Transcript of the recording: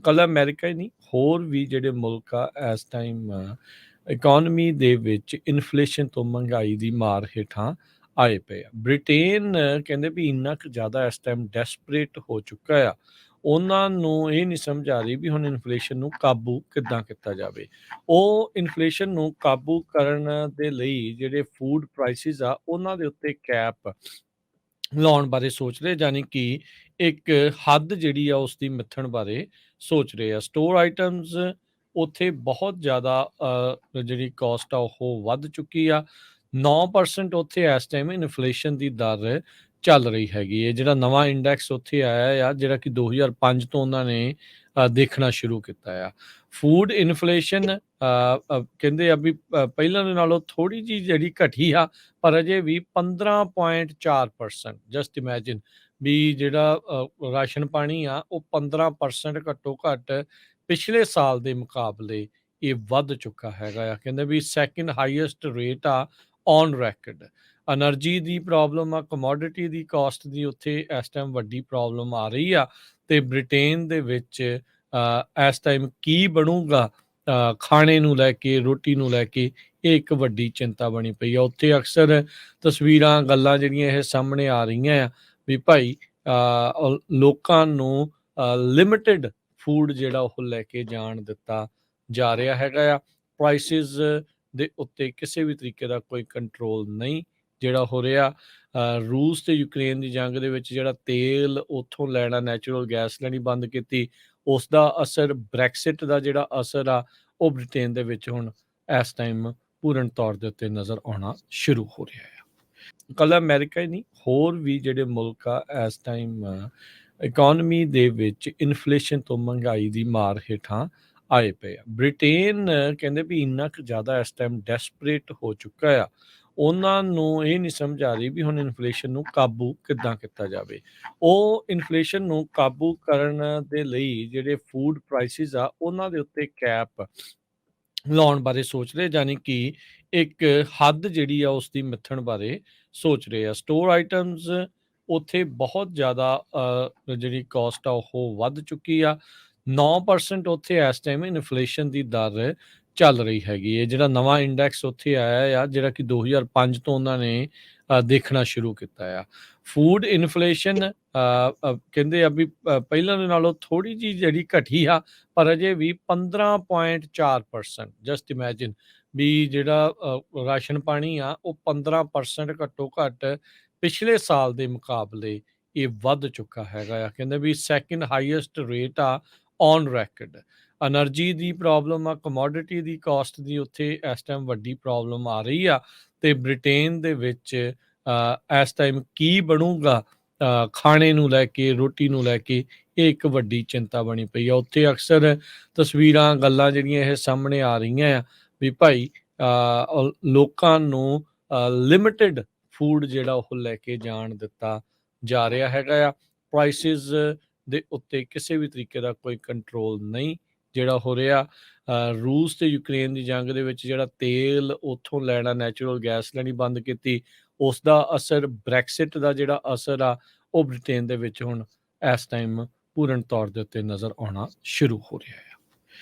ਕੱਲਾ ਅਮਰੀਕਾ ਹੀ ਨਹੀਂ, ਹੋਰ ਵੀ ਜਿਹੜੇ ਮੁਲਕ ਆ ਇਸ ਟਾਈਮ ਇਕੋਨਮੀ ਦੇ ਵਿੱਚ ਇਨਫਲੇਸ਼ਨ ਤੋਂ ਮਹਿੰਗਾਈ ਦੀ ਮਾਰ ਹੇਠਾਂ ਆਏ ਪਏ ਆ। ਬ੍ਰਿਟੇਨ ਕਹਿੰਦੇ ਵੀ ਇੰਨਾ ਕੁ ਜ਼ਿਆਦਾ ਇਸ ਟਾਈਮ ਡੈਸਪਰੇਟ ਹੋ ਚੁੱਕਾ ਆ, ਉਹਨਾਂ ਨੂੰ ਇਹ ਨਹੀਂ ਸਮਝ ਆ ਰਹੀ ਵੀ ਹੁਣ ਇਨਫਲੇਸ਼ਨ ਨੂੰ ਕਾਬੂ ਕਿੱਦਾਂ ਕੀਤਾ ਜਾਵੇ। ਉਹ ਇਨਫਲੇਸ਼ਨ ਨੂੰ ਕਾਬੂ ਕਰਨ ਦੇ ਲਈ ਜਿਹੜੇ ਫੂਡ ਪ੍ਰਾਈਸਿਸ ਆ ਉਹਨਾਂ ਦੇ ਉੱਤੇ ਕੈਪ ਲਾਉਣ ਬਾਰੇ ਸੋਚ ਰਹੇ, ਜਾਣੀ ਕਿ ਇੱਕ ਹੱਦ ਜਿਹੜੀ ਆ ਉਸ ਦੀ ਮਿੱਥਣ ਬਾਰੇ ਸੋਚ ਰਹੇ ਆ। ਸਟੋਰ ਆਈਟਮਸ ਉੱਥੇ ਬਹੁਤ ਜ਼ਿਆਦਾ ਜਿਹੜੀ ਕਾਸਟ ਆ ਉਹ ਵੱਧ ਚੁੱਕੀ ਆ। 9% ਉੱਥੇ ਇਸ ਟਾਈਮ ਇਨਫਲੇਸ਼ਨ ਦੀ ਦਰ ਚੱਲ ਰਹੀ ਹੈਗੀ ਹੈ। ਜਿਹੜਾ ਨਵਾਂ ਇੰਡੈਕਸ ਉੱਥੇ ਆਇਆ ਆ, ਜਿਹੜਾ ਕਿ 2005 ਤੋਂ ਉਹਨਾਂ ਨੇ ਦੇਖਣਾ ਸ਼ੁਰੂ ਕੀਤਾ ਆ। ਫੂਡ ਇਨਫਲੇਸ਼ਨ ਕਹਿੰਦੇ ਆ ਵੀ ਪਹਿਲਾਂ ਦੇ ਨਾਲੋਂ ਥੋੜ੍ਹੀ ਜਿਹੀ ਜਿਹੜੀ ਘਟੀ ਆ, ਪਰ ਅਜੇ ਵੀ 15.4%। ਜਸਟ ਇਮੈਜਿਨ ਵੀ ਜਿਹੜਾ ਰਾਸ਼ਨ ਪਾਣੀ ਆ ਉਹ 15% ਘੱਟੋ ਘੱਟ ਪਿਛਲੇ ਸਾਲ ਦੇ ਮੁਕਾਬਲੇ ਇਹ ਵੱਧ ਚੁੱਕਾ ਹੈਗਾ ਆ। ਕਹਿੰਦੇ ਵੀ ਸੈਕਿੰਡ ਹਾਈਐਸਟ ਰੇਟ ਆ ਔਨ ਰੈਕਡ। ਐਨਰਜੀ ਦੀ ਪ੍ਰੋਬਲਮ ਆ, ਕਮੋਡਿਟੀ ਦੀ ਕਾਸਟ ਦੀ ਉੱਥੇ ਇਸ ਟਾਈਮ ਵੱਡੀ ਪ੍ਰੋਬਲਮ ਆ ਰਹੀ ਆ। ਤੇ ਬ੍ਰਿਟੇਨ ਦੇ ਵਿੱਚ ਇਸ ਟਾਈਮ ਕੀ ਬਣੂਗਾ ਖਾਣੇ ਨੂੰ ਲੈ ਕੇ, ਰੋਟੀ ਨੂੰ ਲੈ ਕੇ, ਇਹ ਇੱਕ ਵੱਡੀ ਚਿੰਤਾ ਬਣੀ ਪਈ ਆ। ਉੱਥੇ ਅਕਸਰ ਤਸਵੀਰਾਂ, ਗੱਲਾਂ ਜਿਹੜੀਆਂ ਇਹ ਸਾਹਮਣੇ ਆ ਰਹੀਆਂ ਆ ਵੀ ਭਾਈ ਲੋਕਾਂ ਨੂੰ ਲਿਮਿਟਿਡ ਫੂਡ ਜਿਹੜਾ ਉਹ ਲੈ ਕੇ ਜਾਣ ਦਿੱਤਾ ਜਾ ਰਿਹਾ ਹੈਗਾ ਆ। ਪ੍ਰਾਈਸਿਸ ਦੇ ਉੱਤੇ ਕਿਸੇ ਵੀ ਤਰੀਕੇ ਦਾ ਕੋਈ ਕੰਟਰੋਲ ਨਹੀਂ ਜਿਹੜਾ ਹੋ ਰਿਹਾ। ਰੂਸ ਤੇ ਯੂਕਰੇਨ ਦੀ ਜੰਗ ਦੇ ਵਿੱਚ ਜਿਹੜਾ ਤੇਲ ਉੱਥੋਂ ਲੈਣਾ, ਨੈਚੁਰਲ ਗੈਸ ਲੈਣੀ ਬੰਦ ਕੀਤੀ, ਉਸ ਦਾ ਅਸਰ, ਬ੍ਰੈਕਸਿਟ ਦਾ ਜਿਹੜਾ ਅਸਰ ਆ ਉਹ ਬ੍ਰਿਟੇਨ ਦੇ ਵਿੱਚ ਹੁਣ ਇਸ ਟਾਈਮ ਪੂਰਨ ਤੌਰ ਦੇ ਉੱਤੇ ਨਜ਼ਰ ਆਉਣਾ ਸ਼ੁਰੂ ਹੋ ਰਿਹਾ ਆ। ਕੱਲਾ ਅਮਰੀਕਾ ਹੀ ਨਹੀਂ, ਹੋਰ ਵੀ ਜਿਹੜੇ ਮੁਲਕ ਆ ਇਸ ਟਾਈਮ ਇਕੋਨਮੀ ਦੇ ਵਿੱਚ ਇਨਫਲੇਸ਼ਨ ਤੋਂ ਮਹਿੰਗਾਈ ਦੀ ਮਾਰ ਹੇਠਾਂ ਆਏ ਪਏ ਆ। ਬ੍ਰਿਟੇਨ ਕਹਿੰਦੇ ਵੀ ਇੰਨਾ ਕੁ ਜ਼ਿਆਦਾ ਇਸ ਟਾਈਮ ਡੈਸਪਰੇਟ ਹੋ ਚੁੱਕਾ ਆ, ਉਹਨਾਂ ਨੂੰ ਇਹ ਨਹੀਂ ਸਮਝ ਆ ਰਹੀ ਵੀ ਹੁਣ ਇਨਫਲੇਸ਼ਨ ਨੂੰ ਕਾਬੂ ਕਿੱਦਾਂ ਕੀਤਾ ਜਾਵੇ। ਉਹ ਇਨਫਲੇਸ਼ਨ ਨੂੰ ਕਾਬੂ ਕਰਨ ਦੇ ਲਈ ਜਿਹੜੇ ਫੂਡ ਪ੍ਰਾਈਸਿਸ ਆ ਉਹਨਾਂ ਦੇ ਉੱਤੇ ਕੈਪ ਲਾਉਣ ਬਾਰੇ ਸੋਚ ਰਹੇ, ਜਾਣੀ ਕਿ ਇੱਕ ਹੱਦ ਜਿਹੜੀ ਆ ਉਸ ਦੀ ਮਿੱਥਣ ਬਾਰੇ ਸੋਚ ਰਹੇ ਆ। ਸਟੋਰ ਆਈਟਮਸ ਉੱਥੇ ਬਹੁਤ ਜ਼ਿਆਦਾ ਜਿਹੜੀ ਕਾਸਟ ਆ ਉਹ ਵੱਧ ਚੁੱਕੀ ਆ। 9% ਉੱਥੇ ਇਸ ਟਾਈਮ ਇਨਫਲੇਸ਼ਨ ਦੀ ਦਰ ਚੱਲ ਰਹੀ ਹੈਗੀ ਹੈ। ਜਿਹੜਾ ਨਵਾਂ ਇੰਡੈਕਸ ਉੱਥੇ ਆਇਆ ਆ, ਜਿਹੜਾ ਕਿ 2005 ਤੋਂ ਉਹਨਾਂ ਨੇ ਦੇਖਣਾ ਸ਼ੁਰੂ ਕੀਤਾ ਆ। ਫੂਡ ਇਨਫਲੇਸ਼ਨ ਕਹਿੰਦੇ ਆ ਵੀ ਪਹਿਲਾਂ ਦੇ ਨਾਲੋਂ ਥੋੜ੍ਹੀ ਜਿਹੀ ਜਿਹੜੀ ਘਟੀ ਆ, ਪਰ ਅਜੇ ਵੀ 15.4%। ਜਸਟ ਇਮੈਜਿਨ ਵੀ ਜਿਹੜਾ ਰਾਸ਼ਨ ਪਾਣੀ ਆ ਉਹ 15% ਘੱਟੋ ਘੱਟ ਪਿਛਲੇ ਸਾਲ ਦੇ ਮੁਕਾਬਲੇ ਇਹ ਵੱਧ ਚੁੱਕਾ ਹੈਗਾ ਆ। ਕਹਿੰਦੇ ਵੀ ਸੈਕਿੰਡ ਹਾਈਐਸਟ ਰੇਟ ਆ ਔਨ ਰੈਕਡ। ਐਨਰਜੀ ਦੀ ਪ੍ਰੋਬਲਮ ਆ, ਕਮੋਡਿਟੀ ਦੀ ਕਾਸਟ ਦੀ ਉੱਥੇ ਇਸ ਟਾਈਮ ਵੱਡੀ ਪ੍ਰੋਬਲਮ ਆ ਰਹੀ ਆ। ਤੇ ਬ੍ਰਿਟੇਨ ਦੇ ਵਿੱਚ ਇਸ ਟਾਈਮ ਕੀ ਬਣੂਗਾ ਖਾਣੇ ਨੂੰ ਲੈ ਕੇ, ਰੋਟੀ ਨੂੰ ਲੈ ਕੇ, ਇਹ ਇੱਕ ਵੱਡੀ ਚਿੰਤਾ ਬਣੀ ਪਈ ਆ। ਉੱਥੇ ਅਕਸਰ ਤਸਵੀਰਾਂ, ਗੱਲਾਂ ਜਿਹੜੀਆਂ ਇਹ ਸਾਹਮਣੇ ਆ ਰਹੀਆਂ ਆ ਵੀ ਭਾਈ ਲੋਕਾਂ ਨੂੰ ਲਿਮਿਟਿਡ ਫੂਡ ਜਿਹੜਾ ਉਹ ਲੈ ਕੇ ਜਾਣ ਦਿੱਤਾ ਜਾ ਰਿਹਾ ਹੈਗਾ ਆ। ਪ੍ਰਾਈਸਿਸ ਦੇ ਉੱਤੇ ਕਿਸੇ ਵੀ ਤਰੀਕੇ ਦਾ ਕੋਈ ਕੰਟਰੋਲ ਨਹੀਂ ਜਿਹੜਾ ਹੋ ਰਿਹਾ। ਰੂਸ ਤੇ ਯੂਕਰੇਨ ਦੀ ਜੰਗ ਦੇ ਵਿੱਚ ਜਿਹੜਾ ਤੇਲ ਉੱਥੋਂ ਲੈਣਾ, ਨੈਚੁਰਲ ਗੈਸ ਲੈਣੀ ਬੰਦ ਕੀਤੀ, ਉਸ ਦਾ ਅਸਰ, ਬ੍ਰੈਕਸਿਟ ਦਾ ਜਿਹੜਾ ਅਸਰ ਆ ਉਹ ਬ੍ਰਿਟੇਨ ਦੇ ਵਿੱਚ ਹੁਣ ਇਸ ਟਾਈਮ ਪੂਰਨ ਤੌਰ ਦੇ ਉੱਤੇ ਨਜ਼ਰ ਆਉਣਾ ਸ਼ੁਰੂ ਹੋ ਰਿਹਾ ਹੈ।